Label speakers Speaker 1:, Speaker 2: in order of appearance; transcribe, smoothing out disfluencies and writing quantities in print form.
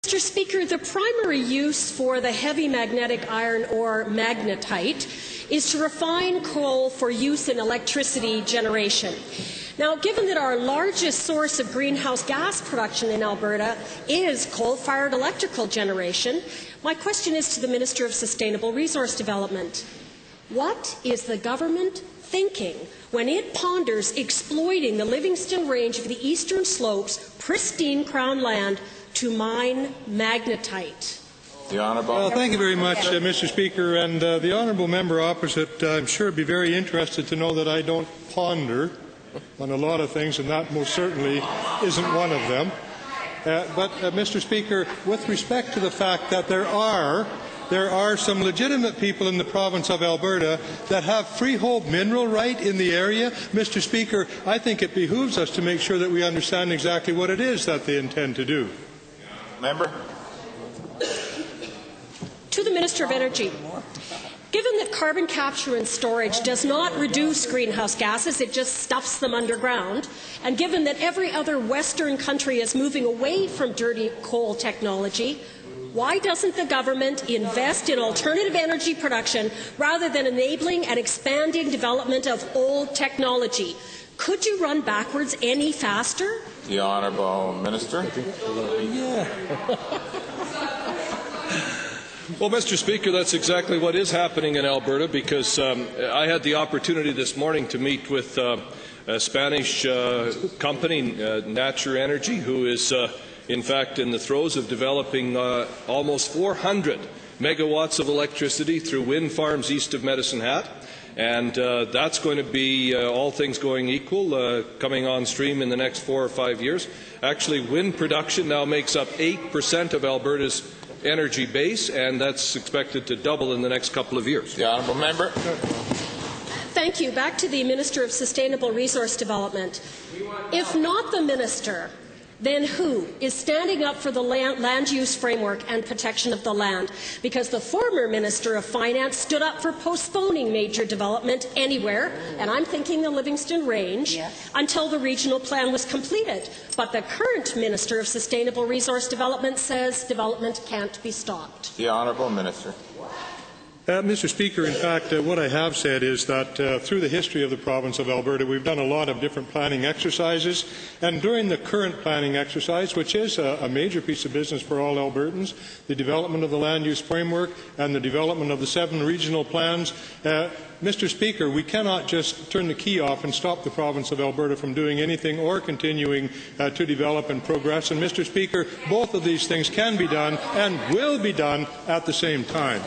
Speaker 1: Mr. Speaker, the primary use for the heavy magnetic iron ore magnetite is to refine coal for use in electricity generation. Now, given that our largest source of greenhouse gas production in Alberta is coal-fired electrical generation, my question is to the Minister of Sustainable Resource Development. What is the government thinking when it ponders exploiting the Livingstone Range of the eastern slopes, pristine Crown land, to mine magnetite?
Speaker 2: The Honourable.
Speaker 3: Well, thank you very much, Mr. Speaker. And the Honourable Member opposite, I'm sure, would be very interested to know that I don't ponder on a lot of things, and that most certainly isn't one of them. But, Mr. Speaker, with respect to the fact that there are some legitimate people in the province of Alberta that have freehold mineral right in the area, Mr. Speaker, I think it behooves us to make sure that we understand exactly what it is that they intend to do.
Speaker 2: Member.
Speaker 1: To the Minister of Energy. Given that carbon capture and storage does not reduce greenhouse gases, it just stuffs them underground, and given that every other Western country is moving away from dirty coal technology, why doesn't the government invest in alternative energy production rather than enabling and expanding development of old technology? Could you run backwards any faster?
Speaker 2: The Honourable Minister.
Speaker 4: Well, Mr. Speaker, that's exactly what is happening in Alberta, because I had the opportunity this morning to meet with a Spanish company, Nature Energy, who is in fact in the throes of developing almost 400 megawatts of electricity through wind farms east of Medicine Hat. And that's going to be, all things going equal, coming on stream in the next 4 or 5 years. Actually, wind production now makes up 8% of Alberta's energy base, and that's expected to double in the next couple of years.
Speaker 2: The Honourable Member.
Speaker 1: Thank you. Back to the Minister of Sustainable Resource Development. If not the Minister, then who is standing up for the land use framework and protection of the land? Because the former Minister of Finance stood up for postponing major development anywhere, and I'm thinking the Livingstone Range, until the regional plan was completed. But the current Minister of Sustainable Resource Development says development can't be stopped.
Speaker 2: The Honourable Minister.
Speaker 3: Mr. Speaker, in fact, what I have said is that through the history of the province of Alberta, we've done a lot of different planning exercises, and during the current planning exercise, which is a major piece of business for all Albertans, the development of the land use framework and the development of the 7 regional plans, Mr. Speaker, we cannot just turn the key off and stop the province of Alberta from doing anything or continuing to develop and progress. And, Mr. Speaker, both of these things can be done and will be done at the same time.